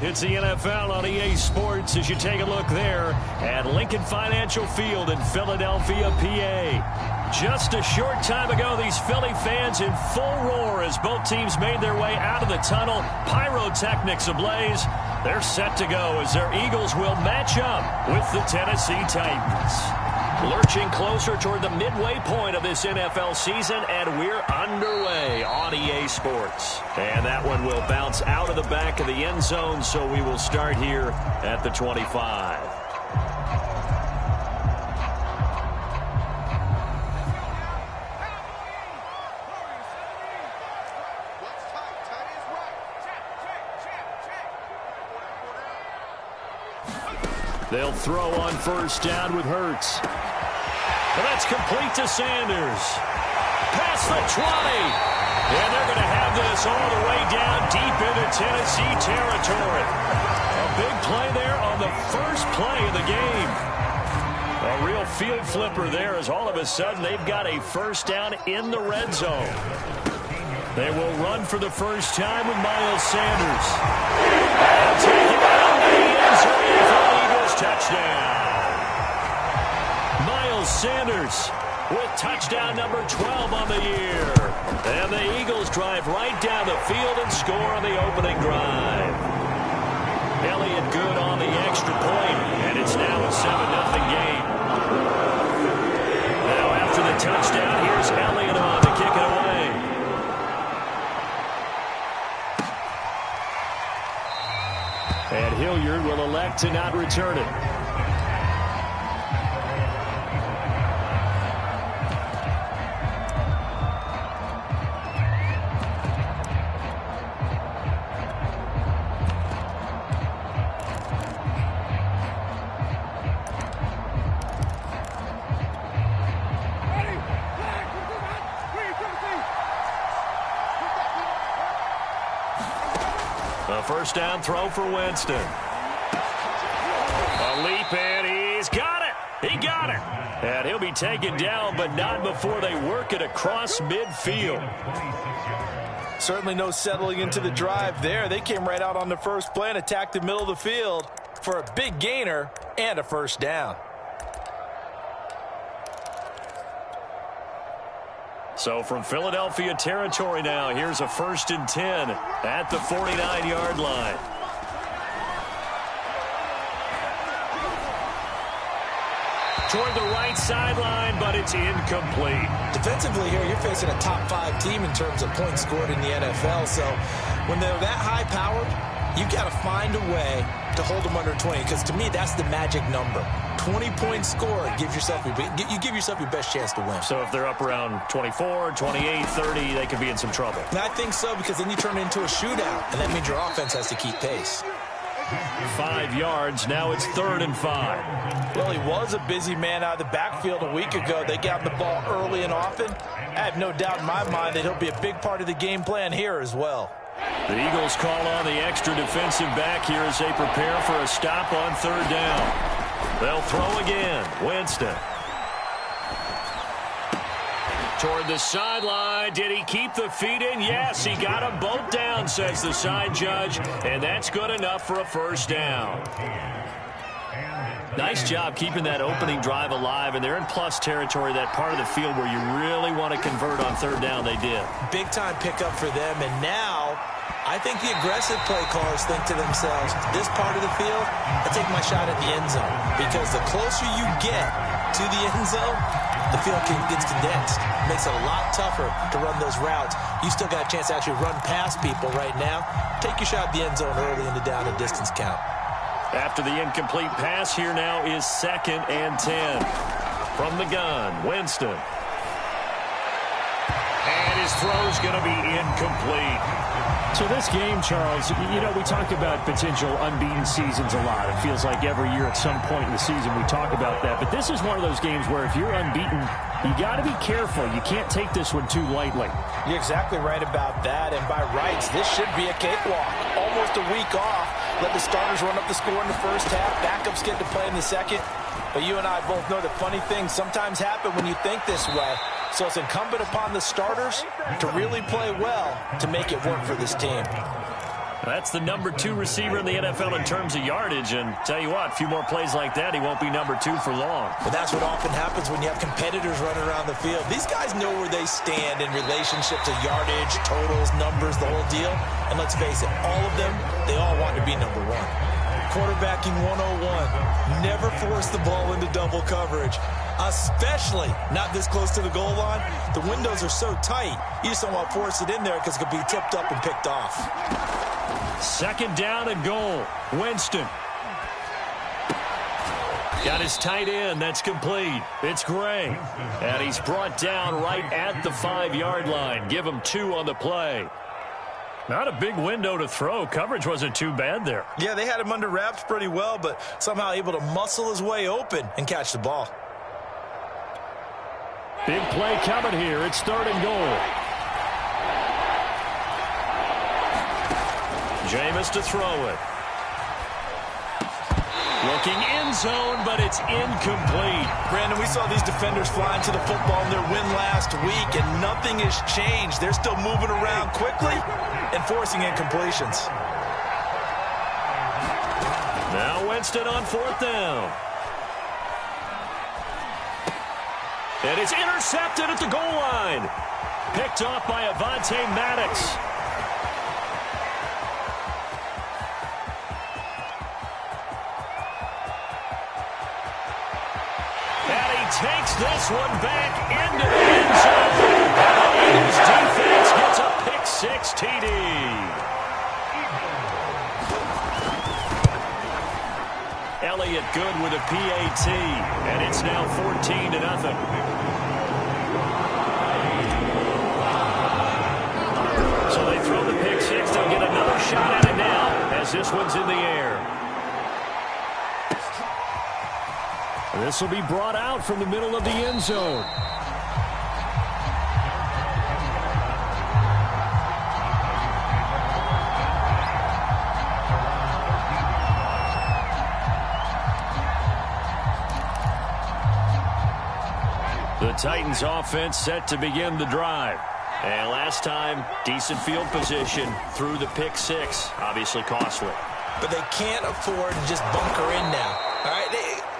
It's the NFL on EA Sports as you take a look there at Lincoln Financial Field in Philadelphia, PA. Just a short time ago, these Philly fans in full roar as both teams made their way out of the tunnel. Pyrotechnics ablaze. They're set to go as their Eagles will match up with the Tennessee Titans. Lurching closer toward the midway point of this NFL season, and we're underway on EA Sports. And that one will bounce out of the back of the end zone, so we will start here at the 25. They'll throw on first down with Hurts. And that's complete to Sanders. Past the 20. And they're going to have this all the way down deep into Tennessee territory. A big play there on the first play of the game. A real field flipper there as all of a sudden they've got a first down in the red zone. They will run for the first time with Miles Sanders. And take it out of the end zone for the Eagles touchdown. Miles Sanders with touchdown number 12 on the year. And the Eagles drive right down the field and score on the opening drive. Elliott good on the extra point, and it's now a 7-0 game. Now after the touchdown, here's Elliott on to kick it away. And Hilliard will elect to not return it. A first down throw for Winston. A leap, and he's got it. He got it. And he'll be taken down, but not before they work it across midfield. Certainly no settling into the drive there. They came right out on the first play and attacked the middle of the field for a big gainer and a first down. So from Philadelphia territory now, here's a 1st and 10 at the 49-yard line. Toward the right sideline, but it's incomplete. Defensively here, you're facing a top 5 team in terms of points scored in the NFL. So when they're that high-powered, you've got to find a way to hold them under 20, because to me, that's the magic number. 20 points scored, you give yourself your best chance to win. So if they're up around 24, 28, 30, they could be in some trouble. And I think so, because then you turn it into a shootout, and that means your offense has to keep pace. 5 yards, now it's 3rd and 5. Well, he was a busy man out of the backfield a week ago. They got the ball early and often. I have no doubt in my mind that he'll be a big part of the game plan here as well. The Eagles call on the extra defensive back here as they prepare for a stop on 3rd down. They'll throw again. Winston. Toward the sideline. Did he keep the feet in? Yes, he got them both down, says the side judge. And that's good enough for a first down. Nice job keeping that opening drive alive. And they're in plus territory, that part of the field where you really want to convert on 3rd down. They did. Big-time pickup for them. And now I think the aggressive play callers think to themselves, this part of the field, I take my shot at the end zone. Because the closer you get to the end zone, the field gets condensed. It makes it a lot tougher to run those routes. You still got a chance to actually run past people right now. Take your shot at the end zone early in the down and distance count. After the incomplete pass, here now is 2nd and 10. From the gun, Winston. And his throw's going to be incomplete. So this game, Charles, you know, we talk about potential unbeaten seasons a lot. It feels like every year at some point in the season we talk about that. But this is one of those games where if you're unbeaten, you got to be careful. You can't take this one too lightly. You're exactly right about that. And by rights, this should be a cakewalk. Almost a week off. Let the starters run up the score in the first half. Backups get to play in the second. But you and I both know that funny things sometimes happen when you think this way. So it's incumbent upon the starters to really play well to make it work for this team. That's the number 2 receiver in the NFL in terms of yardage. And tell you what, a few more plays like that, he won't be number 2 for long. But that's what often happens when you have competitors running around the field. These guys know where they stand in relationship to yardage, totals, numbers, the whole deal. And let's face it, all of them, they all want to be number 1. Quarterbacking 101. Never force the ball into double coverage, especially not this close to the goal line. The windows are so tight, you just don't want to force it in there because it could be tipped up and picked off. 2nd down and goal. Winston. Got his tight end. That's complete. It's Gray. And he's brought down right at the 5-yard line. Give him 2 on the play. Not a big window to throw. Coverage wasn't too bad there. Yeah, they had him under wraps pretty well, but somehow able to muscle his way open and catch the ball. Big play coming here. It's 3rd and goal. Jameis to throw it. Looking end zone, but it's incomplete. Brandon, we saw these defenders flying to the football in their win last week, and nothing has changed. They're still moving around quickly and forcing incompletions. Now Winston on 4th down. And it's intercepted at the goal line. Picked off by Avonte Maddox. Takes this one back into the end zone. The Eagles defense gets a pick-6 TD. Elliott good with a PAT, and it's now 14-0. So they throw the pick-6. They'll get another shot at it now as this one's in the air. This will be brought out from the middle of the end zone. The Titans offense set to begin the drive. And last time, decent field position through the pick-6. Obviously costly. But they can't afford to just bunker in now. All right,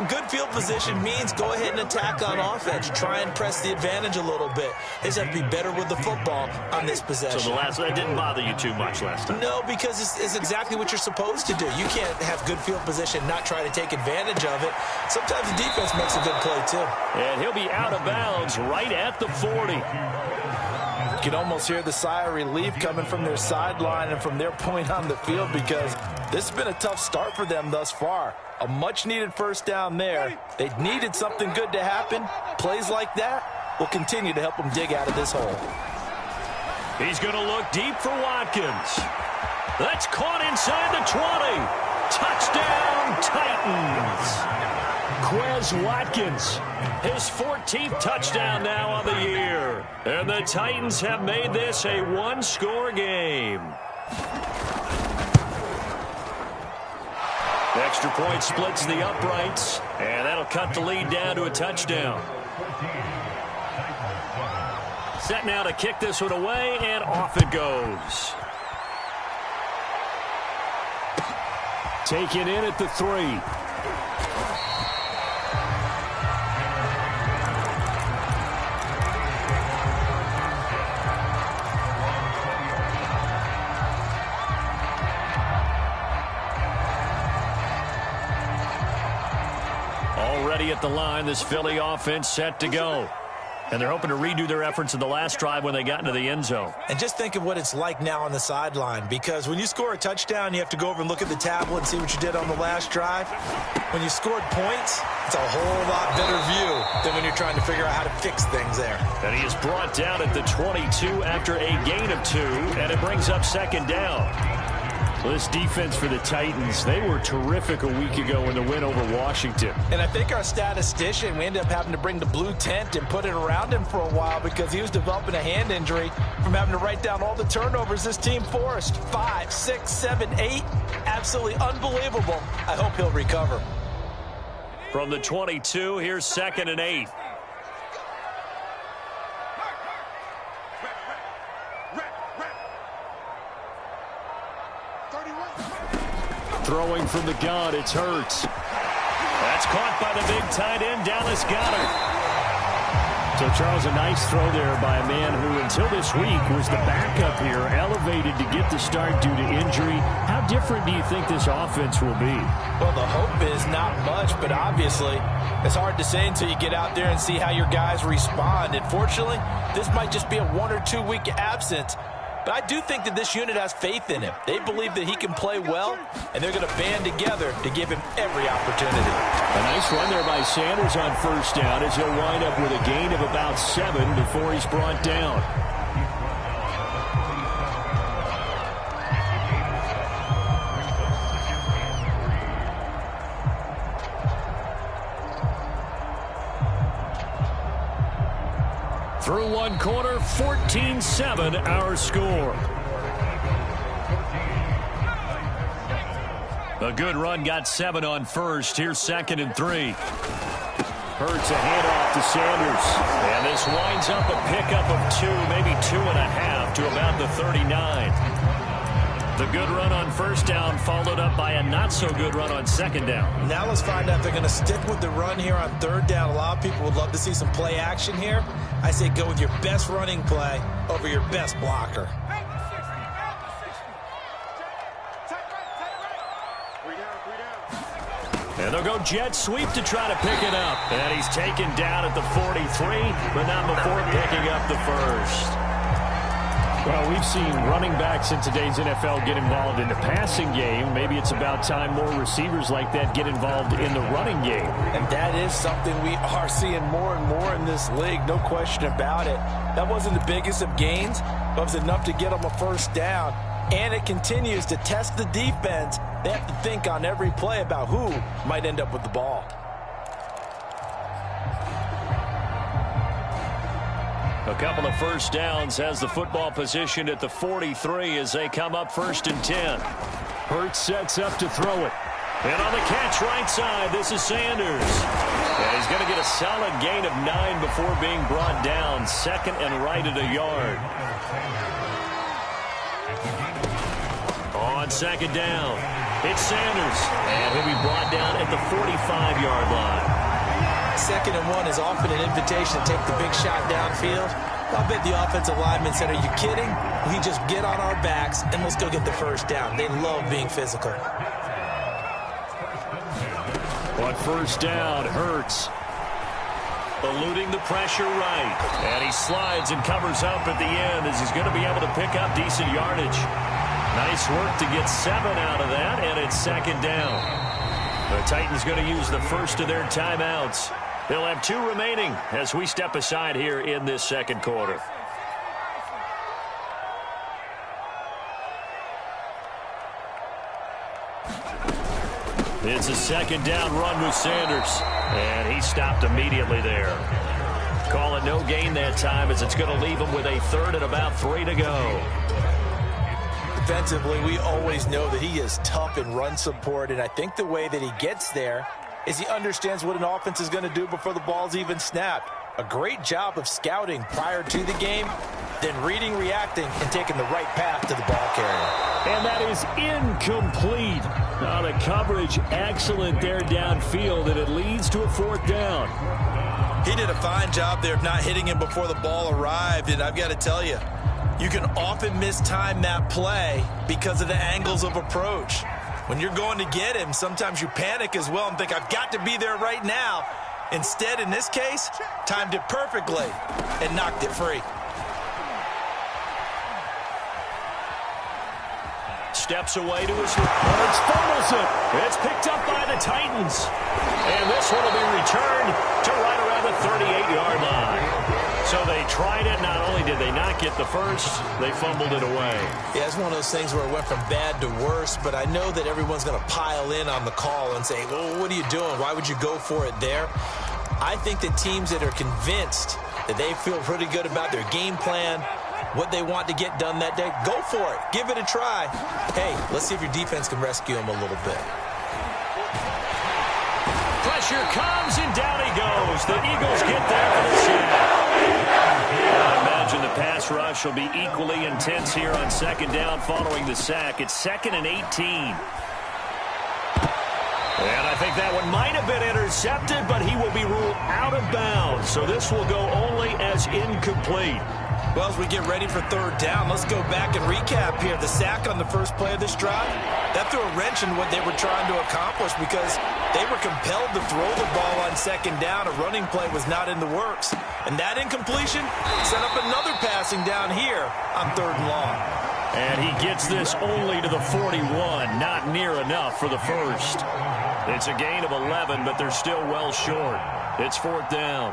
good field position means go ahead and attack on offense. Try and press the advantage a little bit. They just have to be better with the football on this possession. So that didn't bother you too much last time? No, because it's exactly what you're supposed to do. You can't have good field position, not try to take advantage of it. Sometimes the defense makes a good play, too. And he'll be out of bounds right at the 40. You can almost hear the sigh of relief coming from their sideline and from their point on the field because this has been a tough start for them thus far. A much-needed 1st down there. They needed something good to happen. Plays like that will continue to help them dig out of this hole. He's going to look deep for Watkins. That's caught inside the 20. Touchdown, Titans. Quez Watkins. His 14th touchdown now on the year. And the Titans have made this a 1-score game. The extra point splits the uprights, and that'll cut the lead down to a touchdown. Set now to kick this one away, and off it goes. Taken in at the 3. Already at the line, this Philly offense set to go. And they're hoping to redo their efforts in the last drive when they got into the end zone. And just think of what it's like now on the sideline, because when you score a touchdown, you have to go over and look at the tablet and see what you did on the last drive. When you scored points, it's a whole lot better view than when you're trying to figure out how to fix things there. And he is brought down at the 22 after a gain of 2, and it brings up 2nd down. Well, this defense for the Titans, they were terrific a week ago in the win over Washington. And I think our statistician, we ended up having to bring the blue tent and put it around him for a while because he was developing a hand injury from having to write down all the turnovers this team forced. 5, 6, 7, 8. Absolutely unbelievable. I hope he'll recover. From the 22, here's 2nd and 8. Throwing from the gun, it's Hurts. That's caught by the big tight end, Dallas Goedert. So, Charles, a nice throw there by a man who, until this week, was the backup here, elevated to get the start due to injury. How different do you think this offense will be? Well, the hope is not much, but obviously it's hard to say until you get out there and see how your guys respond. Unfortunately, this might just be a 1 or 2 week absence. But I do think that this unit has faith in him. They believe that he can play well, and they're going to band together to give him every opportunity. A nice run there by Sanders on first down as he'll wind up with a gain of about 7 before he's brought down. Through one quarter, 14-7 our score. A good run, got 7 on first. Here's 2nd and 3. Hurts a handoff to Sanders. And this winds up a pickup of 2, maybe 2.5 to about the 39. The good run on first down followed up by a not-so-good run on 2nd down. Now let's find out if they're going to stick with the run here on 3rd down. A lot of people would love to see some play action here. I say go with your best running play over your best blocker. And they'll go jet sweep to try to pick it up. And he's taken down at the 43, but not before picking up the first. Well, we've seen running backs in today's NFL get involved in the passing game. Maybe it's about time more receivers like that get involved in the running game. And that is something we are seeing more and more in this league, no question about it. That wasn't the biggest of gains, but it was enough to get them a first down. And it continues to test the defense. They have to think on every play about who might end up with the ball. A couple of first downs has the football position at the 43 as they come up 1st and 10. Hurts sets up to throw it. And on the catch right side, this is Sanders. And he's going to get a solid gain of 9 before being brought down. 2nd and right at a yard. On 2nd down, it's Sanders. And he'll be brought down at the 45-yard line. 2nd and 1 is often an invitation to take the big shot downfield. I bet the offensive lineman said, are you kidding? We just get on our backs and let's go get the first down. They love being physical. On first down, Hurts eluding the pressure right. And he slides and covers up at the end as he's going to be able to pick up decent yardage. Nice work to get 7 out of that, and it's 2nd down. The Titans going to use the first of their timeouts. They'll have 2 remaining as we step aside here in this 2nd quarter. It's a 2nd down run with Sanders, and he stopped immediately there. Call it no gain that time as it's going to leave him with a 3rd and about 3 to go. Defensively, we always know that he is tough in run support, and I think the way that he gets there is he understands what an offense is going to do before the ball's even snapped. A great job of scouting prior to the game, then reading, reacting, and taking the right path to the ball carrier. And that is incomplete. Now the coverage excellent there downfield, and it leads to a 4th down. He did a fine job there of not hitting him before the ball arrived, and I've got to tell you, you can often mistime that play because of the angles of approach. When you're going to get him, sometimes you panic as well and think, I've got to be there right now. Instead, in this case, timed it perfectly and knocked it free. Steps away to his left, funnels it. It's picked up by the Titans. And this one will be returned to right around the 38-yard line. So they tried it. Not only did they not get the first, they fumbled it away. Yeah, it's one of those things where it went from bad to worse, but I know that everyone's going to pile in on the call and say, well, what are you doing? Why would you go for it there? I think that teams that are convinced that they feel pretty good about their game plan, what they want to get done that day, go for it. Give it a try. Hey, let's see if your defense can rescue them a little bit. Pressure comes, and down he goes. The Eagles get there for the sack. I imagine the pass rush will be equally intense here on 2nd down following the sack. It's 2nd and 18. And I think that one might have been intercepted, but he will be ruled out of bounds. So this will go only as incomplete. Well, as we get ready for third down, let's go back and recap here. The sack on the first play of this drive, that threw a wrench in what they were trying to accomplish because they were compelled to throw the ball on second down. A running play was not in the works. And that incompletion set up another passing down here on third and long. And he gets this only to the 41, not near enough for the first. It's a gain of 11, but they're still well short. It's fourth down.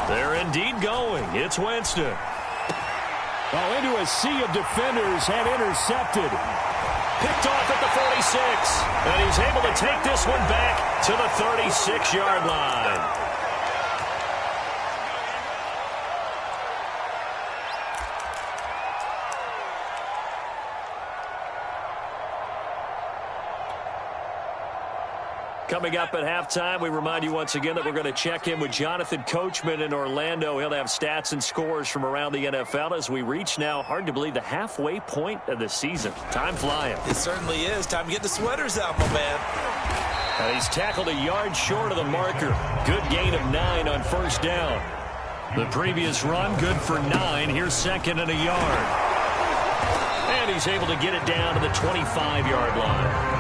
They're indeed going. It's Winston. Well, into a sea of defenders and intercepted. Picked off at the 46. And he's able to take this one back to the 36-yard line. Coming up at halftime, we remind you once again that we're going to check in with Jonathan Coachman in Orlando. He'll have stats and scores from around the NFL as we reach now, hard to believe, the halfway point of the season. Time flying. It certainly is. Time to get the sweaters out, my man. And he's tackled a yard short of the marker. Good gain of 9 on first down. The previous run, good for 9. Here's second and a yard. And he's able to get it down to the 25-yard line.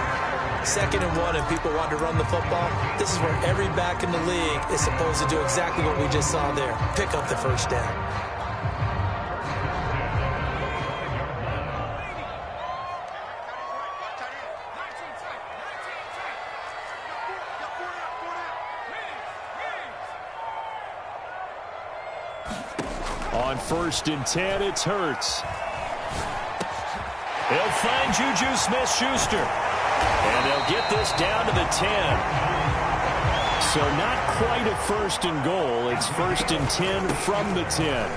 Second and 1 and people want to run the football. This is where every back in the league is supposed to do exactly what we just saw there. Pick up the first down. On first and 10, it's Hurts. He'll find Juju Smith-Schuster. And they'll get this down to the 10. So not quite a first and goal. It's first and 10 from the 10.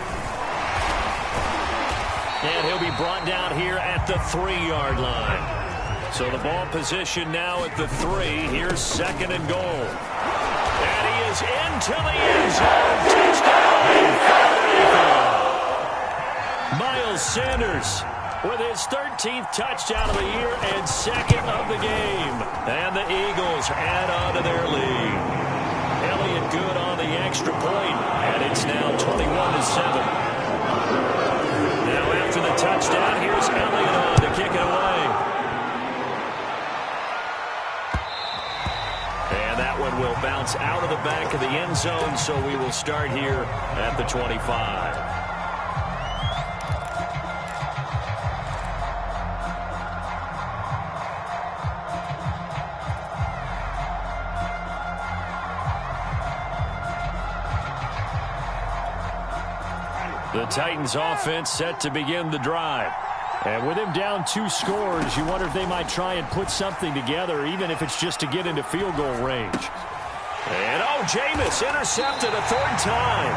And he'll be brought down here at the 3-yard line. So the ball position now at the 3. Here's second and goal. And he is into the end zone. Touchdown. Miles Sanders with his 13th touchdown of the year and second of the game. And the Eagles add on to their lead. Elliott good on the extra point, and it's now 21-7. Now after the touchdown, here's Elliott on to kick it away. And that one will bounce out of the back of the end zone, so we will start here at the 25. The Titans offense set to begin the drive. And with him down 2 scores, you wonder if they might try and put something together, even if it's just to get into field goal range. And Jameis intercepted a third time.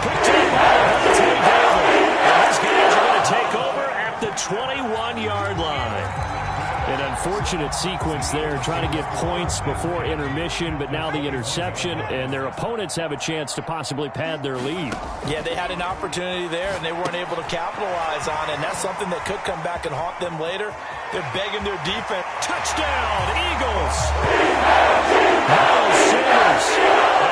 Picked up by Devontae Davis. And his guys are going to take over at the 21-yard line. An unfortunate sequence there, trying to get points before intermission, but now the interception, and their opponents have a chance to possibly pad their lead. Yeah, they had an opportunity there, and they weren't able to capitalize on it, and that's something that could come back and haunt them later. They're begging their defense. Touchdown, Eagles! Miles Sanders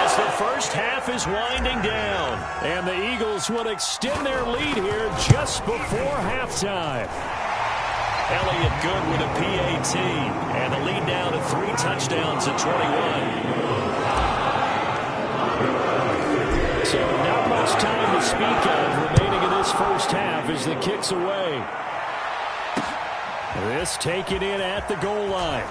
as the first half is winding down. And the Eagles will extend their lead here just before halftime. Elliott good with a PAT, and the lead down to 3 touchdowns at 21. So not much time to speak of remaining in this first half as the kick's away. This taken in at the goal line.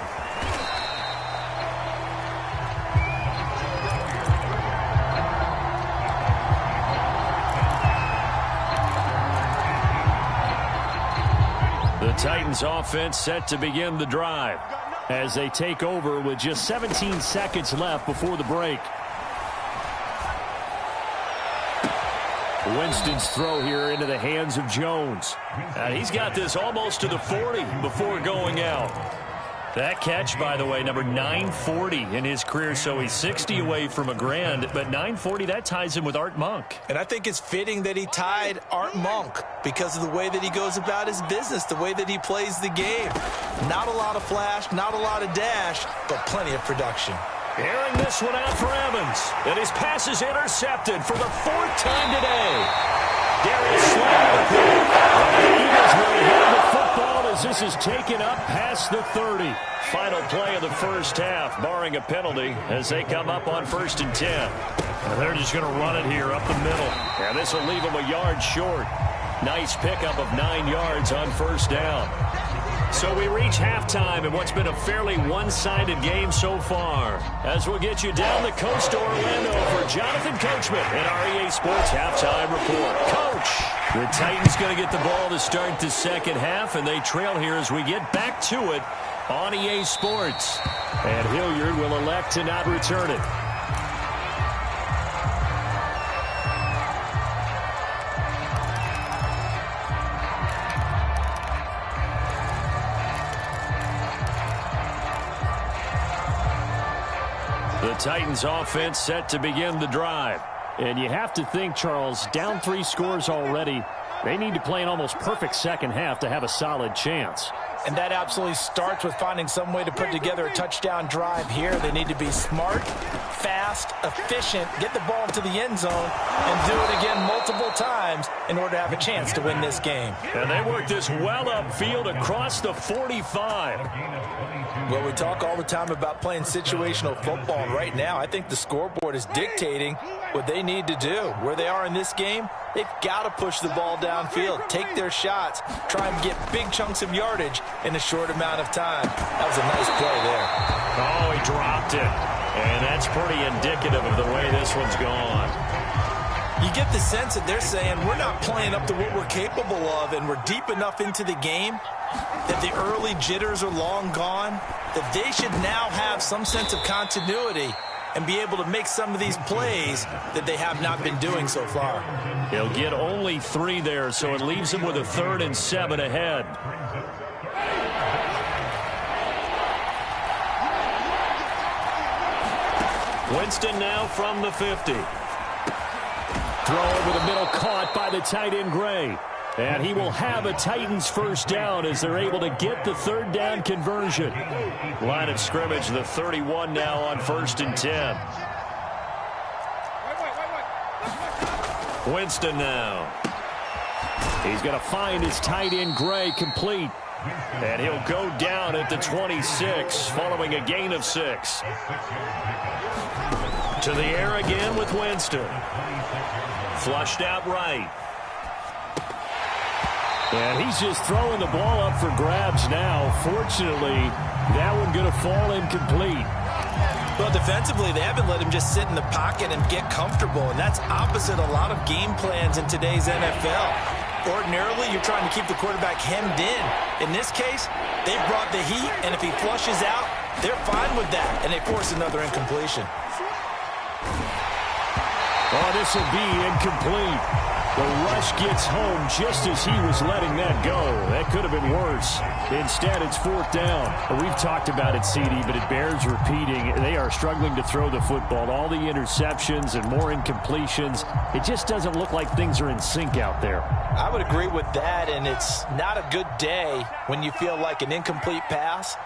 The Titans offense set to begin the drive as they take over with just 17 seconds left before the break. Winston's throw here into the hands of Jones. And he's got this almost to the 40 before going out. That catch, by the way, number 940 in his career, so he's 60 away from a grand, but 940, that ties him with Art Monk. And I think it's fitting that he tied Art Monk because of the way that he goes about his business, the way that he plays the game. Not a lot of flash, not a lot of dash, but plenty of production. Airing this one out for Evans, and his pass is intercepted for the 4th time today. Darius Slay with it. The Eagles will have the football as this is taken up past the 30. Final play of the first half, barring a penalty, as they come up on 1st and 10. And they're just going to run it here up the middle. And this will leave them a yard short. Nice pickup of 9 yards on 1st down. So we reach halftime in what's been a fairly one-sided game so far. As we'll get you down the coast to Orlando for Jonathan Coachman and our EA Sports Halftime Report. Coach! The Titans going to get the ball to start the second half, and they trail here as we get back to it on EA Sports. And Hilliard will elect to not return it. The Titans offense set to begin the drive. And you have to think, Charles, down 3 scores already. They need to play an almost perfect second half to have a solid chance. And that absolutely starts with finding some way to put together a touchdown drive here. They need to be smart, fast, efficient, get the ball into the end zone, and do it again multiple times in order to have a chance to win this game. And they work this well upfield across the 45. Well, we talk all the time about playing situational football, and right now I think the scoreboard is dictating what they need to do. Where they are in this game, they've got to push the ball downfield, take their shots, try and get big chunks of yardage in a short amount of time. That was a nice play there. Oh, he dropped it. And that's pretty indicative of the way this one's gone. You get the sense that they're saying we're not playing up to what we're capable of, and we're deep enough into the game that the early jitters are long gone, that they should now have some sense of continuity and be able to make some of these plays that they have not been doing so far. He'll get only 3 there, so it leaves him with a 3rd and 7 ahead. Winston now from the 50. Throw over the middle, caught by the tight end Gray. And he will have a Titans first down as they're able to get the 3rd down conversion. Line of scrimmage, the 31 now on 1st and 10. Winston now. He's going to find his tight end Gray complete. And he'll go down at the 26 following a gain of 6. To the air again with Winston. Flushed out right. And he's just throwing the ball up for grabs now. Fortunately, that one going to fall incomplete. Well, defensively, they haven't let him just sit in the pocket and get comfortable, and that's opposite a lot of game plans in today's NFL. Ordinarily, you're trying to keep the quarterback hemmed in. In this case, they've brought the heat, and if he flushes out, they're fine with that, and they force another incompletion. Oh, this will be incomplete. The rush gets home just as he was letting that go. That could have been worse. Instead, it's 4th down. We've talked about it, CD, but it bears repeating. They are struggling to throw the football. All the interceptions and more incompletions. It just doesn't look like things are in sync out there. I would agree with that, and it's not a good day when you feel like an incomplete pass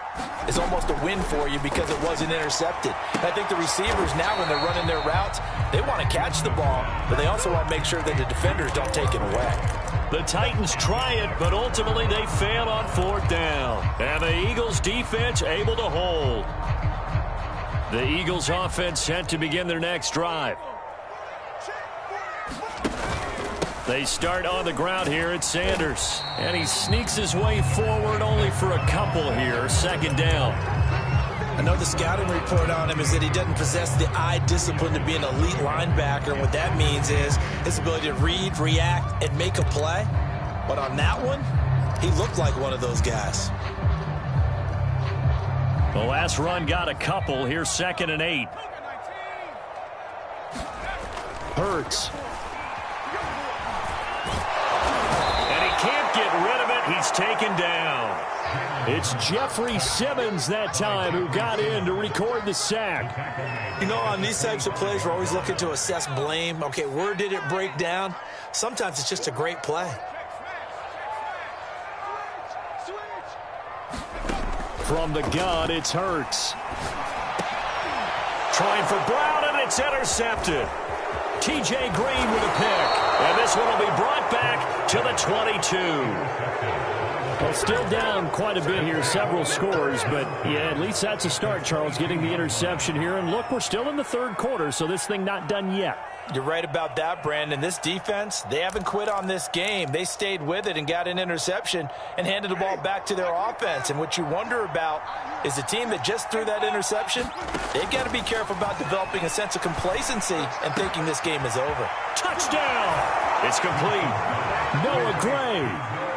is almost a win for you because it wasn't intercepted. And I think the receivers now, when they're running their routes, they want to catch the ball, but they also want to make sure that the defenders don't take it away. The Titans try it, but ultimately they fail on 4th down. And the Eagles defense able to hold. The Eagles offense set to begin their next drive. They start on the ground here at Sanders. And he sneaks his way forward only for a couple here. 2nd down. I know the scouting report on him is that he doesn't possess the eye discipline to be an elite linebacker. What that means is his ability to read, react, and make a play. But on that one, he looked like one of those guys. The last run got a couple. Here's 2nd and 8. Hurts. can't get rid of it. He's taken down. It's Jeffrey Simmons that time who got in to record the sack. You know, on these types of plays, we're always looking to assess blame. Okay, where did it break down? Sometimes it's just a great play. From the gun, it's Hurts. Trying for Brown, and it's intercepted. T.J. Green with a pick. And this one will be brought back to the 22. Well, still down quite a bit here, several scores, but yeah, at least that's a start, Charles, getting the interception here. And look, we're still in the third quarter, so this thing not done yet. You're right about that, Brandon. This defense, they haven't quit on this game. They stayed with it and got an interception and handed the ball back to their offense. And what you wonder about is the team that just threw that interception, they've got to be careful about developing a sense of complacency and thinking this game is over. Touchdown! It's complete. Noah Gray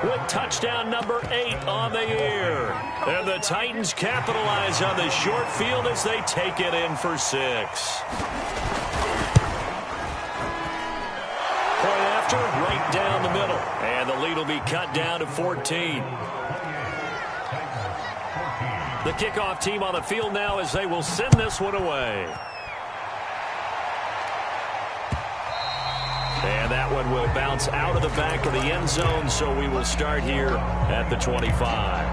with touchdown number 8 on the year. And the Titans capitalize on the short field as they take it in for 6. Point after, right down the middle. And the lead will be cut down to 14. The kickoff team on the field now as they will send this one away. And that one will bounce out of the back of the end zone, so we will start here at the 25.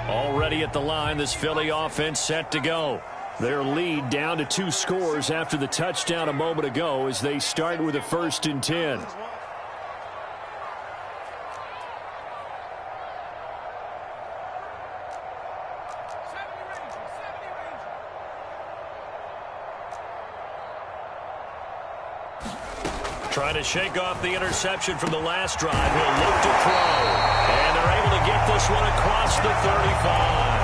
Already at the line, this Philly offense set to go. Their lead down to 2 scores after the touchdown a moment ago as they start with a 1st and 10. Trying to shake off the interception from the last drive. He'll look to throw. And they're able to get this one across the 35.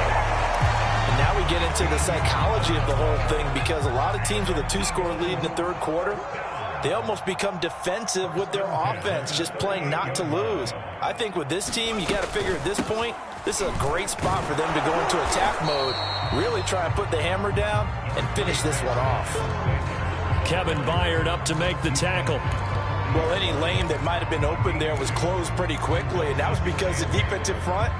And now we get into the psychology of the whole thing, because a lot of teams with a 2-score lead in the third quarter, they almost become defensive with their offense, just playing not to lose. I think with this team, you got to figure at this point, this is a great spot for them to go into attack mode, really try and put the hammer down and finish this one off. Kevin Byard up to make the tackle. Well, any lane that might have been open there was closed pretty quickly, and that was because the defensive front,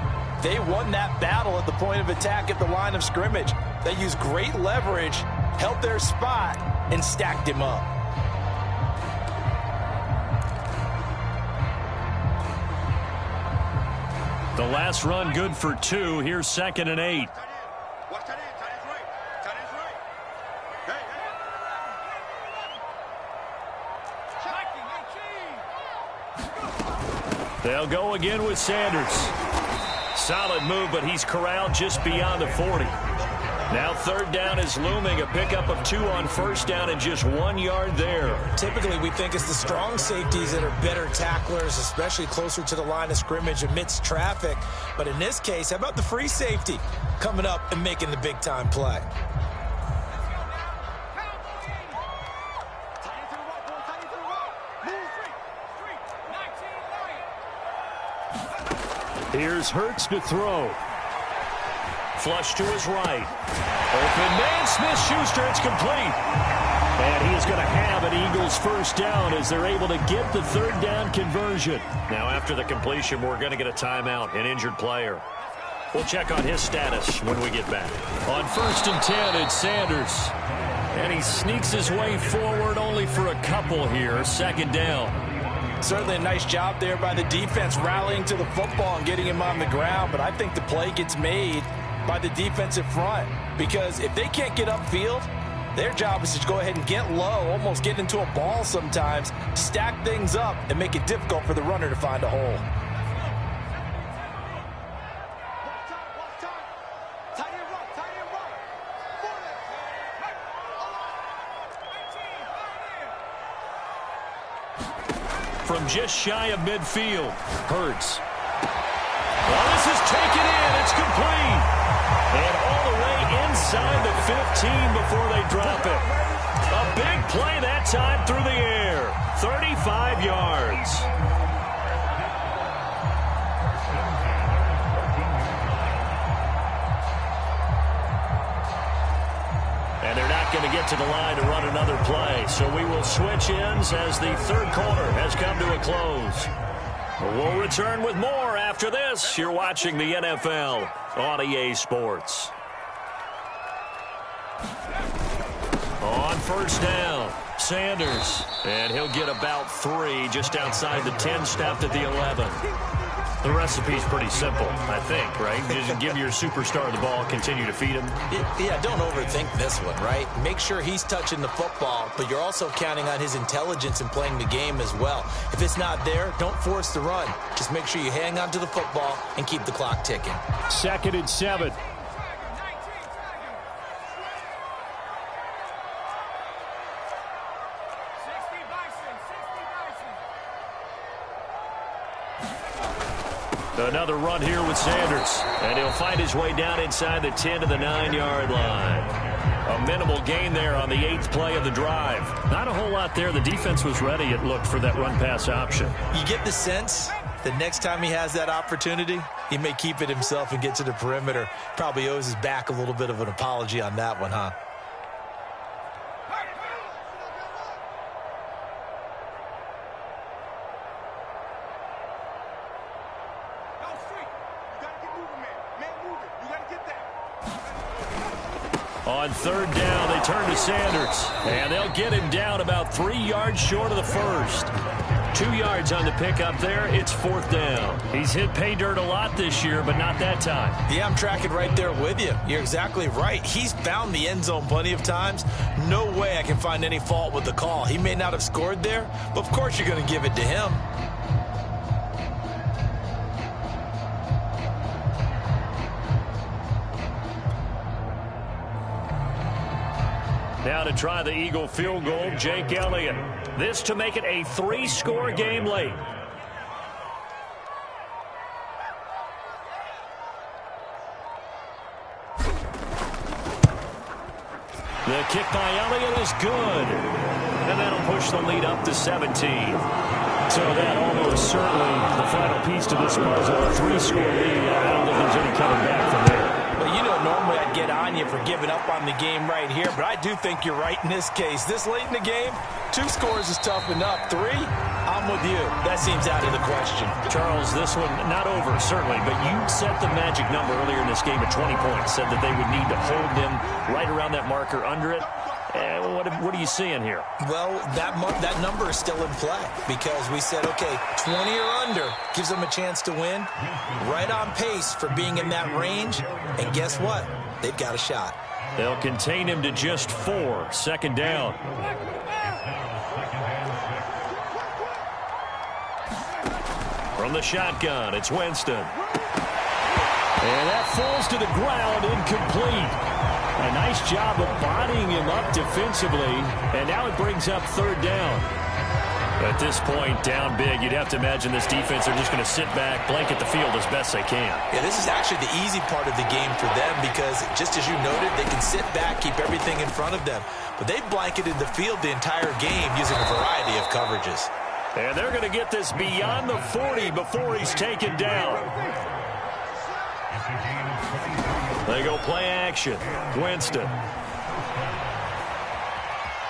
they won that battle at the point of attack at the line of scrimmage. They used great leverage, held their spot, and stacked him up. The last run good for 2. Here's 2nd and 8. They'll go again with Sanders. Solid move, but he's corralled just beyond the 40. Now 3rd down is looming. A pickup of 2 on 1st down and just 1 yard there. Typically, we think it's the strong safeties that are better tacklers, especially closer to the line of scrimmage amidst traffic. But in this case, how about the free safety coming up and making the big-time play? Here's Hurts to throw. Flush to his right. Open man, Smith-Schuster, it's complete. And he is going to have an Eagles 1st down as they're able to get the 3rd down conversion. Now after the completion, we're going to get a timeout, an injured player. We'll check on his status when we get back. On 1st and 10, it's Sanders. And he sneaks his way forward only for a couple here. 2nd down. Certainly a nice job there by the defense rallying to the football and getting him on the ground, but I think the play gets made by the defensive front, because if they can't get upfield, their job is to go ahead and get low, almost get into a ball sometimes, stack things up, and make it difficult for the runner to find a hole. From just shy of midfield, Hurts. Well, this is taken in. It's complete. And all the way inside the 15 before they drop it. A big play that time through the air. 35 yards. And they're not going to get to the line to run another play. So we will switch ends as the third quarter has come to a close. We'll return with more after this. You're watching the NFL on EA Sports. On first down, Sanders. And he'll get about 3 just outside the 10, stopped at the 11. The recipe's pretty simple, I think, right? Just give your superstar the ball, continue to feed him. Yeah, don't overthink this one, right? Make sure he's touching the football, but you're also counting on his intelligence in playing the game as well. If it's not there, don't force the run. Just make sure you hang on to the football and keep the clock ticking. 2nd and 7. Another run here with Sanders, and he'll find his way down inside the 10 to the 9-yard line. A minimal gain there on the 8th play of the drive. Not a whole lot there. The defense was ready, it looked, for that run-pass option. You get the sense the next time he has that opportunity, he may keep it himself and get to the perimeter. Probably owes his back a little bit of an apology on that one, huh? On third down, they turn to Sanders, and they'll get him down about 3 yards short of the first. 2 yards on the pickup there. It's 4th down. He's hit pay dirt a lot this year, but not that time. Yeah, I'm tracking right there with you. You're exactly right. He's found the end zone plenty of times. No way I can find any fault with the call. He may not have scored there, but of course you're going to give it to him. Now to try the Eagle field goal, Jake Elliott. This to make it a 3-score game late. The kick by Elliott is good. And that'll push the lead up to 17. So that almost certainly the final piece to this puzzle, a 3-score lead. I don't think there's any coming back from there. Well, you know, normally I'd get on you for giving up on the game right here, but I do think you're right in this case. This late in the game, 2 scores is tough enough. 3, I'm with you. That seems out of the question. Charles, this one not over, certainly, but you set the magic number earlier in this game at 20 points, said that they would need to hold them right around that marker under it. What are you seeing here? Well, that number is still in play because we said, okay, 20 or under gives them a chance to win. Right on pace for being in that range. And guess what? They've got a shot. They'll contain him to just 4. 2nd down. From the shotgun, it's Winston. And that falls to the ground, incomplete. A nice job of bodying him up defensively, and now it brings up 3rd down. At this point, down big, you'd have to imagine this defense are just going to sit back, blanket the field as best they can. Yeah, this is actually the easy part of the game for them because, just as you noted, they can sit back, keep everything in front of them. But they've blanketed the field the entire game using a variety of coverages. And they're going to get this beyond the 40 before he's taken down. They go play action. Winston.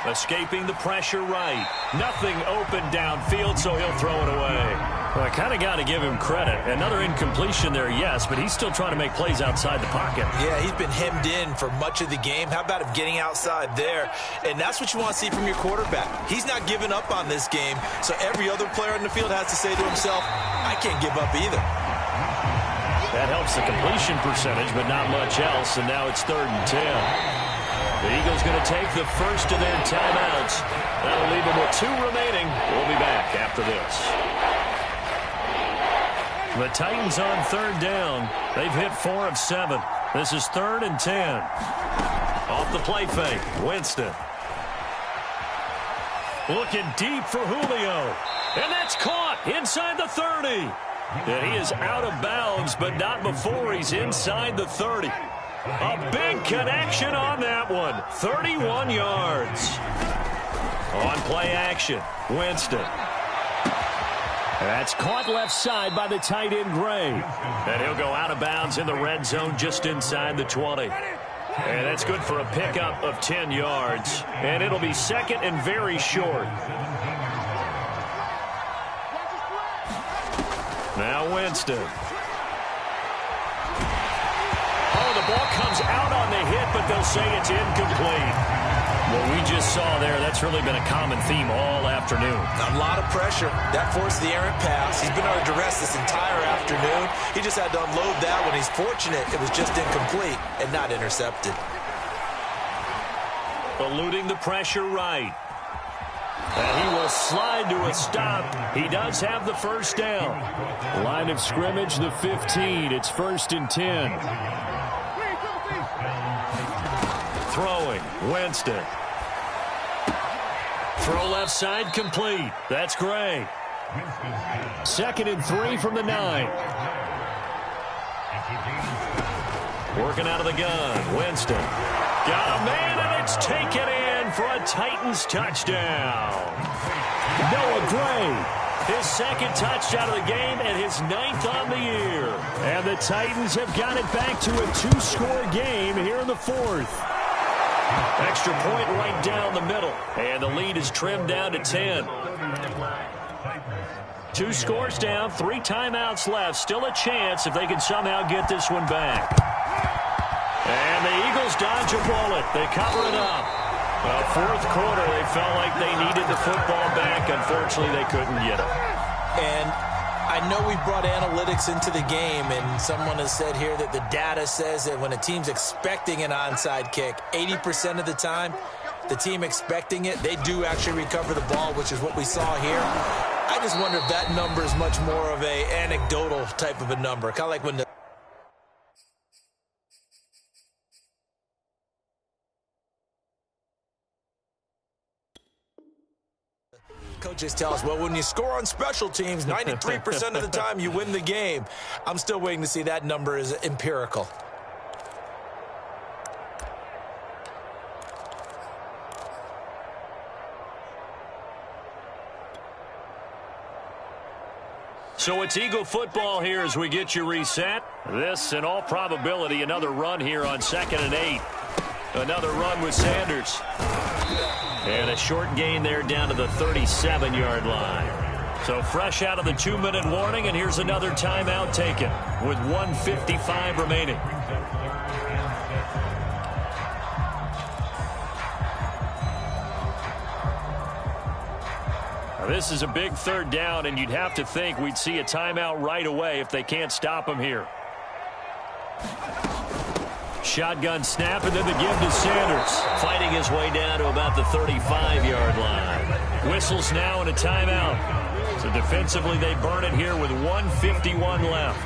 Escaping the pressure right. Nothing open downfield, so he'll throw it away. Well, I kind of got to give him credit. Another incompletion there, yes, but he's still trying to make plays outside the pocket. Yeah, he's been hemmed in for much of the game. How about him getting outside there? And that's what you want to see from your quarterback. He's not giving up on this game, so every other player on the field has to say to himself, I can't give up either. That helps the completion percentage, but not much else, and now it's 3rd and 10. The Eagles going to take the first of their timeouts. That'll leave them with 2 remaining. We'll be back after this. The Titans on 3rd down. They've hit 4 of 7. This is 3rd and 10. Off the play fake, Winston. Looking deep for Julio. And that's caught inside the 30. And he is out of bounds, but not before he's inside the 30. A big connection on that one. 31 yards. On play action, Winston. That's caught left side by the tight end, Gray. And he'll go out of bounds in the red zone just inside the 20. And that's good for a pickup of 10 yards. And it'll be second and very short. Now Winston. Oh, the ball comes out on the hit, but they'll say it's incomplete. What we just saw there, that's really been a common theme all afternoon. A lot of pressure. That forced the errant pass. He's been under duress this entire afternoon. He just had to unload that one. He's fortunate it was just incomplete and not intercepted. Eluding the pressure right. And he will slide to a stop. He does have the first down. Line of scrimmage, the 15. It's 1st and 10. Throwing, Winston. Throw left side, complete. That's great. 2nd and 3 from the 9. Working out of the gun, Winston. Got a man, and it's taken in for a Titans touchdown. Noah Gray, his 2nd touchdown of the game and his 9th on the year. And the Titans have got it back to a 2-score game here in the 4th. Extra point right down the middle. And the lead is trimmed down to 10. 2 scores down, 3 timeouts left. Still a chance if they can somehow get this one back. And the Eagles dodge a bullet. They cover it up. Well, 4th quarter, they felt like they needed the football back. Unfortunately, they couldn't get it. And I know we brought analytics into the game, and someone has said here that the data says that when a team's expecting an onside kick, 80% of the time, the team expecting it, they do actually recover the ball, which is what we saw here. I just wonder if that number is much more of a anecdotal type of a number, kind of like when the coaches tell us, well, when you score on special teams, 93% of the time you win the game. I'm still waiting to see that number is empirical. So it's Eagle football here as we get you reset. This, in all probability, another run here on 2nd and 8. Another run with Sanders. And a short gain there down to the 37-yard line. So fresh out of the 2-minute warning, and here's another timeout taken with 1:55 remaining. Now, this is a big 3rd down, and you'd have to think we'd see a timeout right away if they can't stop him here. Shotgun snap, and then the give to Sanders. Fighting his way down to about the 35-yard line. Whistles now and a timeout. So defensively, they burn it here with 1:51 left.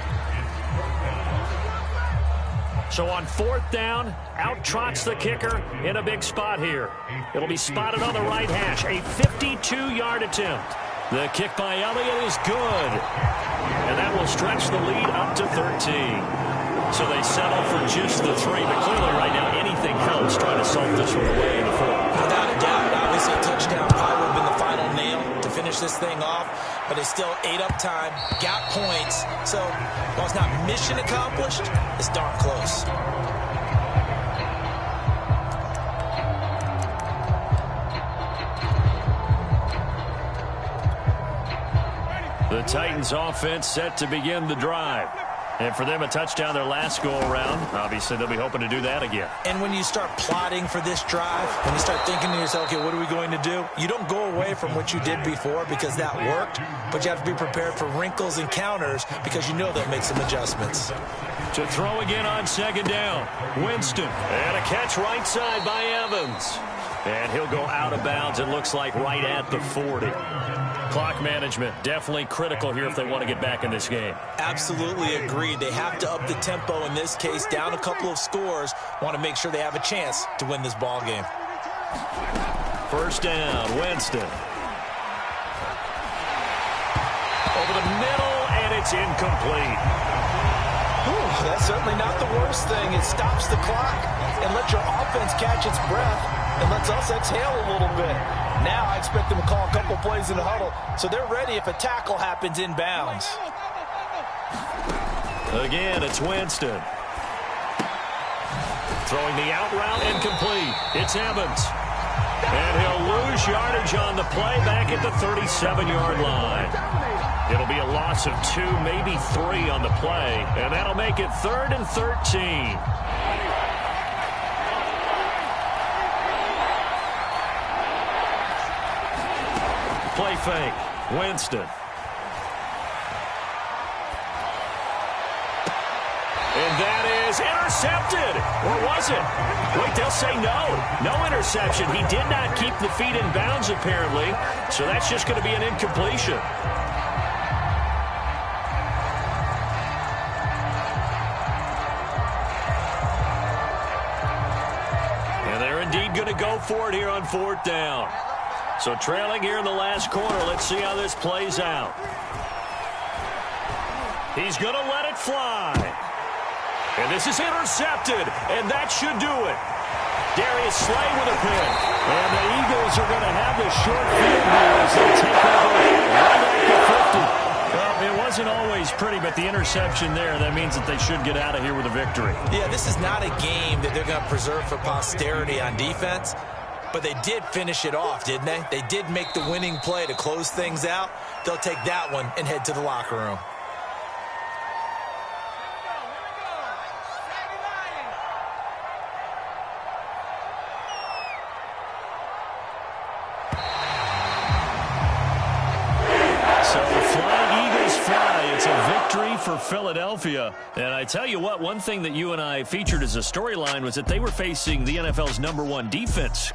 So on 4th down, out trots the kicker in a big spot here. It'll be spotted on the right hash. A 52-yard attempt. The kick by Elliott is good. And that will stretch the lead up to 13. So they settle for just the 3. But clearly right now, anything helps trying to salt this one away in the 4th. Without a doubt, obviously a touchdown probably would have been the final nail to finish this thing off. But it's still 8 up time, got points. So while it's not mission accomplished, it's darn close. The Titans offense set to begin the drive. And for them, a touchdown their last go-around. Obviously, they'll be hoping to do that again. And when you start plotting for this drive, when you start thinking to yourself, okay, what are we going to do? You don't go away from what you did before because that worked, but you have to be prepared for wrinkles and counters because you know they'll make some adjustments. To throw again on 2nd down, Winston. And a catch right side by Evans. And he'll go out of bounds, it looks like, right at the 40. Clock management, definitely critical here if they want to get back in this game. Absolutely agreed. They have to up the tempo in this case, down a couple of scores. Want to make sure they have a chance to win this ball game. 1st down, Winston. Over the middle, and it's incomplete. Ooh, that's certainly not the worst thing. It stops the clock and lets your offense catch its breath and lets us exhale a little bit. Now I expect them to call a couple plays in the huddle, so they're ready if a tackle happens inbounds. Again, it's Winston. Throwing the out route and complete. It's Evans. And he'll lose yardage on the play back at the 37-yard line. It'll be a loss of 2, maybe 3 on the play, and that'll make it 3rd and 13. Play fake. Winston. And that is intercepted. Or was it? Wait, they'll say no. No interception. He did not keep the feet in bounds, apparently. So that's just going to be an incompletion. And they're indeed going to go for it here on 4th down. So trailing here in the last quarter. Let's see how this plays out. He's going to let it fly. And this is intercepted, and that should do it. Darius Slay with a pick. And the Eagles are going to have this short field here as they take over right at the 50. Well, it wasn't always pretty, but the interception there, that means that they should get out of here with a victory. Yeah, this is not a game that they're going to preserve for posterity on defense, but they did finish it off, didn't they? They did make the winning play to close things out. They'll take that one and head to the locker room. For Philadelphia. And I tell you what, one thing that you and I featured as a storyline was that they were facing the NFL's #1 defense.